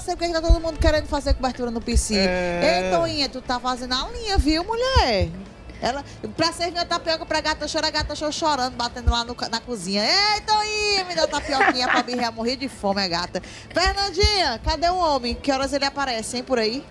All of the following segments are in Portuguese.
sei porque tá todo mundo querendo fazer cobertura no PC. Ei, Toinha, tu tá fazendo a linha, viu, mulher? Ela, pra servir a tapioca pra gata chorando, batendo lá na cozinha. Ei, Toinha, me dá tapioquinha pra birra, morrer de fome, a gata. Fernandinha, cadê o homem? Que horas ele aparece, hein, por aí?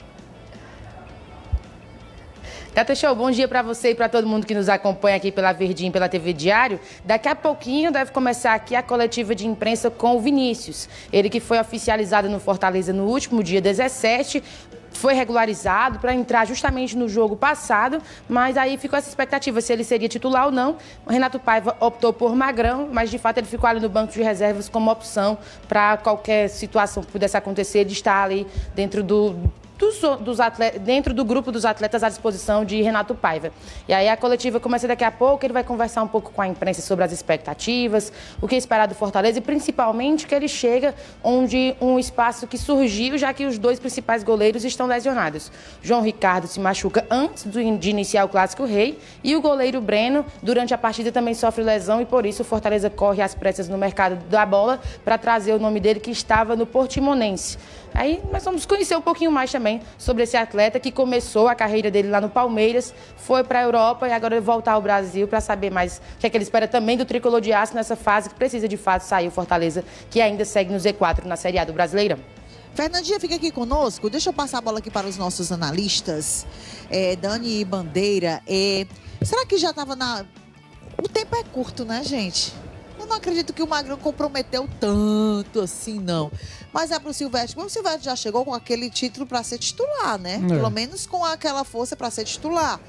Gata Show, bom dia para você e para todo mundo que nos acompanha aqui pela Verdinha e pela TV Diário. Daqui a pouquinho deve começar aqui a coletiva de imprensa com o Vinícius. Ele que foi oficializado no Fortaleza no último dia 17, foi regularizado para entrar justamente no jogo passado, mas aí ficou essa expectativa se ele seria titular ou não. O Renato Paiva optou por Magrão, mas de fato ele ficou ali no banco de reservas como opção para qualquer situação que pudesse acontecer, de estar ali dentro dos atletas, dentro do grupo dos atletas à disposição de Renato Paiva. E aí a coletiva começa daqui a pouco, ele vai conversar um pouco com a imprensa sobre as expectativas, o que esperar do Fortaleza e principalmente que ele chega onde um espaço que surgiu, já que os dois principais goleiros estão lesionados. João Ricardo se machuca antes de iniciar o Clássico Rei e o goleiro Breno, durante a partida, também sofre lesão e por isso o Fortaleza corre às pressas no mercado da bola para trazer o nome dele que estava no Portimonense. Aí nós vamos conhecer um pouquinho mais também sobre esse atleta que começou a carreira dele lá no Palmeiras, foi para a Europa e agora vai voltar ao Brasil para saber mais o que é que ele espera também do Tricolor de Aço nessa fase que precisa de fato sair o Fortaleza, que ainda segue no Z4 na Série A do Brasileirão. Fernandinha, fica aqui conosco. Deixa eu passar a bola aqui para os nossos analistas. Dani Bandeira, será que já estava na... O tempo é curto, né, gente? Eu não acredito que o Magrão comprometeu tanto assim, não. Mas é pro Silvestre. Mas o Silvestre já chegou com aquele título para ser titular, né? Pelo menos com aquela força para ser titular.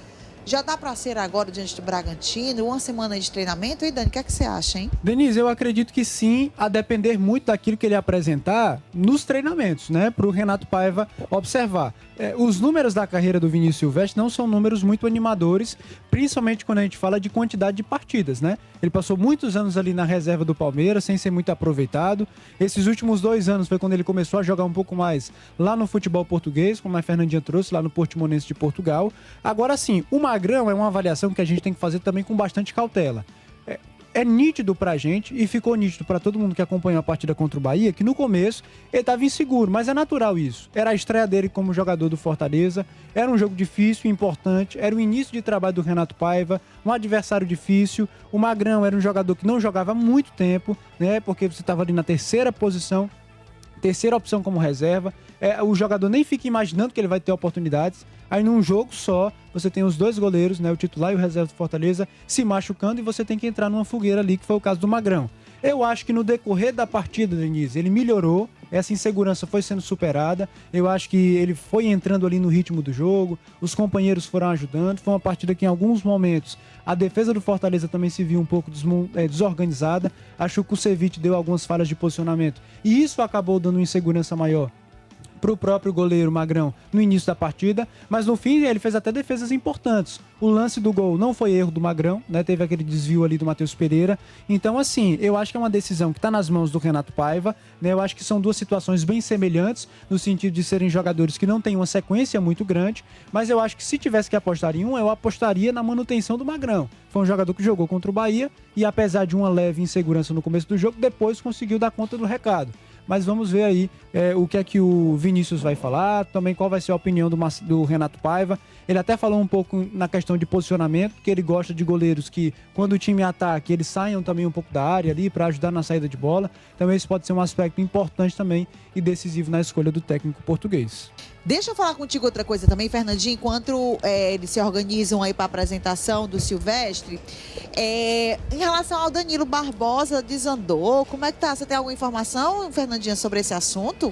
Já dá para ser agora diante do Bragantino, uma semana de treinamento. E Dani, o que é que você acha, hein? Denise, eu acredito que sim, a depender muito daquilo que ele apresentar nos treinamentos, né? Para o Renato Paiva observar. Os números da carreira do Vinícius Silvestre não são números muito animadores, principalmente quando a gente fala de quantidade de partidas, né? Ele passou muitos anos ali na reserva do Palmeiras, sem ser muito aproveitado. Esses últimos 2 anos foi quando ele começou a jogar um pouco mais lá no futebol português, como a Fernandinha trouxe, lá no Portimonense de Portugal. Agora sim, o Magrão é uma avaliação que a gente tem que fazer também com bastante cautela. É nítido pra gente, e ficou nítido pra todo mundo que acompanhou a partida contra o Bahia, que no começo ele estava inseguro, mas é natural isso. Era a estreia dele como jogador do Fortaleza, era um jogo difícil, importante, era o início de trabalho do Renato Paiva, um adversário difícil. O Magrão era um jogador que não jogava há muito tempo, né? Porque você estava ali na terceira posição, terceira opção como reserva. O jogador nem fica imaginando que ele vai ter oportunidades. Aí num jogo só, você tem os dois goleiros, né, o titular e o reserva do Fortaleza, se machucando e você tem que entrar numa fogueira ali, que foi o caso do Magrão. Eu acho que no decorrer da partida, Denise, ele melhorou, essa insegurança foi sendo superada, eu acho que ele foi entrando ali no ritmo do jogo, os companheiros foram ajudando, foi uma partida que em alguns momentos a defesa do Fortaleza também se viu um pouco desorganizada, acho que o Kusevich deu algumas falhas de posicionamento e isso acabou dando uma insegurança maior para o próprio goleiro Magrão no início da partida, mas no fim ele fez até defesas importantes. O lance do gol não foi erro do Magrão, né? Teve aquele desvio ali do Matheus Pereira. Então, assim, eu acho que é uma decisão que está nas mãos do Renato Paiva, né? Eu acho que são duas situações bem semelhantes, no sentido de serem jogadores que não têm uma sequência muito grande, mas eu acho que se tivesse que apostar em um, eu apostaria na manutenção do Magrão. Foi um jogador que jogou contra o Bahia e, apesar de uma leve insegurança no começo do jogo, depois conseguiu dar conta do recado. Mas vamos ver aí o que é que o Vinícius vai falar, também qual vai ser a opinião do Renato Paiva. Ele até falou um pouco na questão de posicionamento, porque ele gosta de goleiros que, quando o time ataque, eles saiam também um pouco da área ali para ajudar na saída de bola. Então esse pode ser um aspecto importante também e decisivo na escolha do técnico português. Deixa eu falar contigo outra coisa também, Fernandinho, enquanto eles se organizam aí para a apresentação do Silvestre, em relação ao Danilo Barbosa, desandou, como é que tá? Você tem alguma informação, Fernandinha, sobre esse assunto?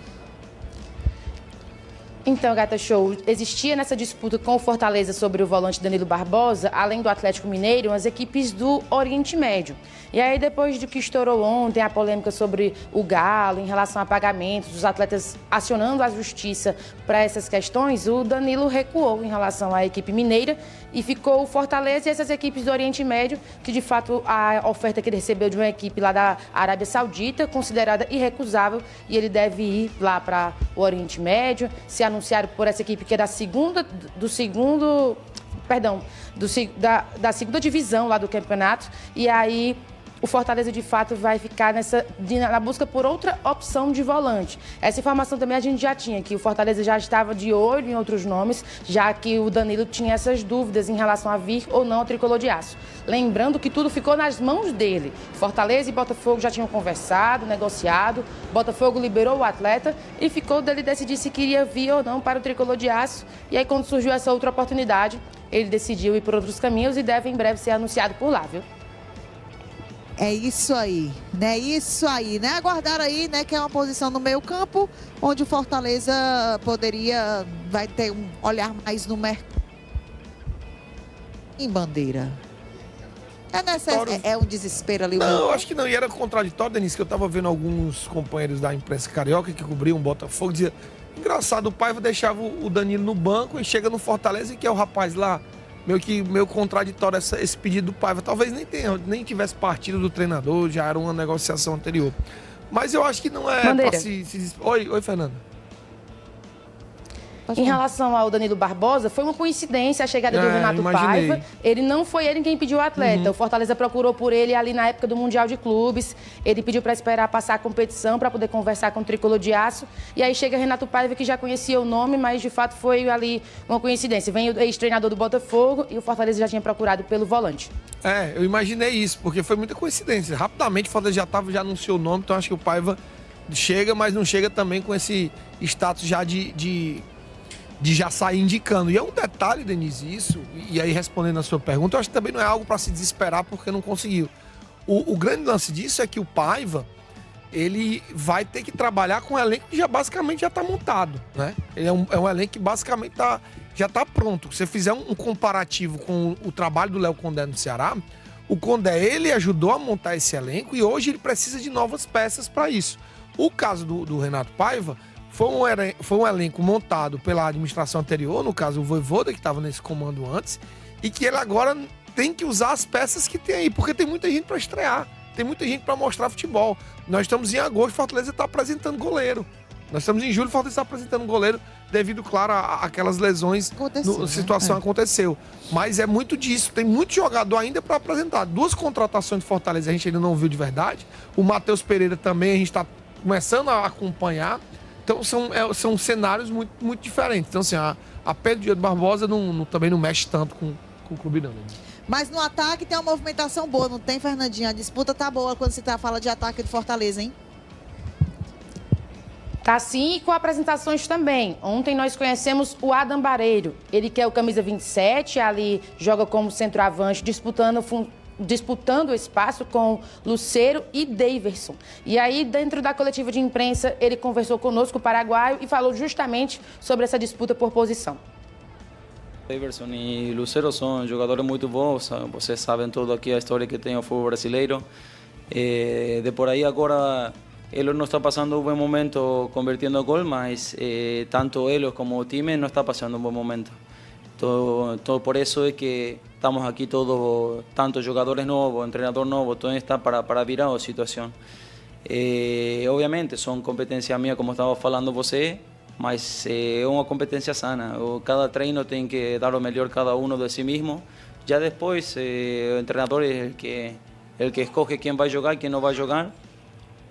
Então, Gata Show, existia nessa disputa com o Fortaleza sobre o volante Danilo Barbosa, além do Atlético Mineiro, as equipes do Oriente Médio. E aí, depois do que estourou ontem, a polêmica sobre o Galo, em relação a pagamentos, os atletas acionando a justiça para essas questões, o Danilo recuou em relação à equipe mineira e ficou o Fortaleza e essas equipes do Oriente Médio, que de fato a oferta que ele recebeu de uma equipe lá da Arábia Saudita, considerada irrecusável, e ele deve ir lá para o Oriente Médio, se anunciaram por essa equipe que é da segunda divisão lá do campeonato, e aí o Fortaleza de fato vai ficar na busca por outra opção de volante. Essa informação também a gente já tinha, que o Fortaleza já estava de olho em outros nomes, já que o Danilo tinha essas dúvidas em relação a vir ou não ao tricolor de aço. Lembrando que tudo ficou nas mãos dele. Fortaleza e Botafogo já tinham conversado, negociado, Botafogo liberou o atleta e ficou dele decidir se queria vir ou não para o tricolor de aço. E aí, quando surgiu essa outra oportunidade, ele decidiu ir por outros caminhos e deve em breve ser anunciado por lá, viu? É isso aí, né? Isso aí, né? Aguardar aí, né? Que é uma posição no meio campo, onde o Fortaleza vai ter um olhar mais no mercado. Em Bandeira. É um desespero ali. Não, eu acho que não. E era contraditório, Denise, que eu tava vendo alguns companheiros da imprensa carioca que cobriam o Botafogo, dizia, engraçado, o Paiva deixava o Danilo no banco e chega no Fortaleza e que é o rapaz lá, meio contraditório esse pedido do Paiva. Talvez nem tivesse partido do treinador, já era uma negociação anterior. Mas eu acho que não é Bandeira. pra se... Oi, Fernanda. Em relação ao Danilo Barbosa, foi uma coincidência a chegada do Renato imaginei. Paiva. Não foi ele quem pediu o atleta. O Fortaleza procurou por ele ali na época do Mundial de Clubes. Ele pediu para esperar passar a competição para poder conversar com o tricolor de aço. E aí chega Renato Paiva, que já conhecia o nome, mas de fato foi ali uma coincidência. Vem o ex-treinador do Botafogo e o Fortaleza já tinha procurado pelo volante. Eu imaginei isso, porque foi muita coincidência. Rapidamente o Fortaleza já anunciou o nome, então acho que o Paiva chega, mas não chega também com esse status já de já sair indicando. E é um detalhe, Denise, isso, e aí respondendo a sua pergunta, eu acho que também não é algo para se desesperar porque não conseguiu. O grande lance disso é que o Paiva, ele vai ter que trabalhar com um elenco que basicamente já está montado, né? Ele é um elenco que basicamente já está pronto. Se você fizer um comparativo com o trabalho do Léo Condé no Ceará, o Condé, ele ajudou a montar esse elenco e hoje ele precisa de novas peças para isso. O caso do Renato Paiva foi um elenco montado pela administração anterior, no caso o Vojvoda, que estava nesse comando antes, e que ele agora tem que usar as peças que tem aí, porque tem muita gente para estrear, tem muita gente para mostrar futebol. Nós estamos em agosto, Fortaleza está apresentando goleiro. Nós estamos em julho, Fortaleza está apresentando goleiro devido, claro, àquelas lesões, situação aconteceu. Mas é muito disso, tem muito jogador ainda para apresentar. 2 contratações de Fortaleza a gente ainda não viu de verdade. O Matheus Pereira também a gente está começando a acompanhar. Então são cenários muito, muito diferentes. Então assim, a Pedro Dias Barbosa também não mexe tanto com o clube não. Né? Mas no ataque tem uma movimentação boa, não tem, Fernandinha? A disputa tá boa quando você fala de ataque do Fortaleza, hein? Tá sim, e com apresentações também. Ontem nós conhecemos o Adam Bareiro. Ele que é o camisa 27, ali joga como centroavante, disputando o espaço com Lucero e Daverson. E aí, dentro da coletiva de imprensa, ele conversou conosco, o paraguaio, e falou justamente sobre essa disputa por posição. Daverson e Lucero são jogadores muito bons, vocês sabem toda aqui a história que tem o futebol brasileiro. De por aí agora, ele não está passando um bom momento convertindo gol, mas tanto ele como o time não está passando um bom momento. Todo por eso es que estamos aquí todos, tanto jugadores nuevos, entrenador nuevo, todo está para virar la situación. Obviamente son competencias mías, como estaba falando você, mas é uma competência sana. Cada treino tem que dar o melhor cada uno de si mismo. Ya después el entrenador es el que escoge quién va a jugar, quién no va a jugar.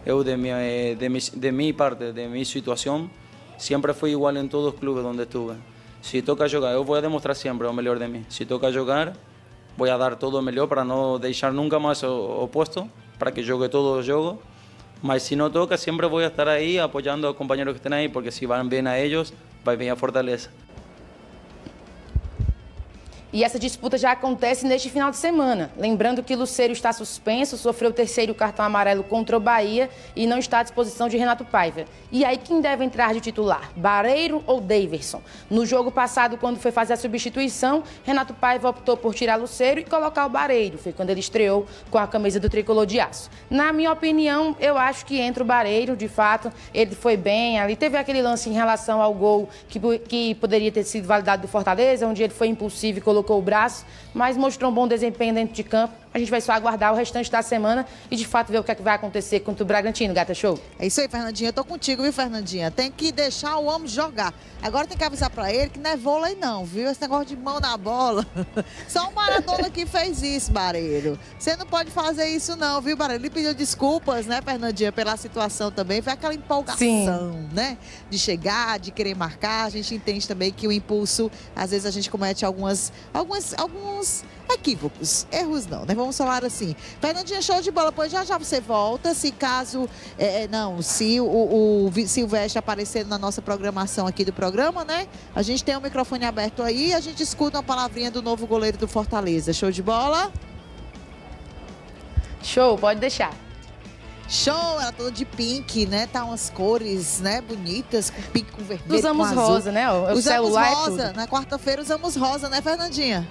Eu de mi parte, de mi situación, siempre fui igual en todos los clubes donde estuve. Si toca jugar, eu vou demonstrar sempre o melhor de mim. Se toca jogar, vou dar todo o melhor para não deixar nunca mais o posto, para que jogue todo o jogo. Mas se não toca, sempre vou estar aí apoiando a companheiros que estão aí, porque se van bem a eles, vai bem a Fortaleza. E essa disputa já acontece neste final de semana. Lembrando que Lucero está suspenso, sofreu o 3º cartão amarelo contra o Bahia e não está à disposição de Renato Paiva. E aí quem deve entrar de titular? Bareiro ou Daverson? No jogo passado, quando foi fazer a substituição, Renato Paiva optou por tirar Lucero e colocar o Bareiro. Foi quando ele estreou com a camisa do tricolor de aço. Na minha opinião, eu acho que entra o Bareiro, de fato, ele foi bem ali. Teve aquele lance em relação ao gol que poderia ter sido validado do Fortaleza, onde ele foi impulsivo e colocou o braço, mas mostrou um bom desempenho dentro de campo. a gente vai só aguardar o restante da semana e, de fato, ver o que é que vai acontecer contra o Bragantino, Gata Show. É isso aí, Fernandinha. Eu tô contigo, viu, Fernandinha? Tem que deixar o homem jogar. Agora tem que avisar pra ele que não é vôlei não, viu? Esse negócio de mão na bola. Só o Maradona que fez isso, Barreiro. Você não pode fazer isso não, viu, Barreiro? Ele pediu desculpas, né, Fernandinha, pela situação também. Foi aquela empolgação, né? De chegar, de querer marcar. A gente entende também que o impulso, às vezes a gente comete alguns equívocos. Erros não, né? Vamos falar assim. Fernandinha, show de bola. Pois já você volta. Se caso, se o Silvestre aparecer na nossa programação aqui do programa, né? A gente tem o microfone aberto aí, a gente escuta uma palavrinha do novo goleiro do Fortaleza. Show de bola? Show, pode deixar. Show, ela toda de pink, né? Tá umas cores, né? Bonitas, com pink, com vermelho, Usamos com azul. rosa, né? O Usamos celular rosa. é tudo. Na quarta-feira usamos rosa, né, Fernandinha?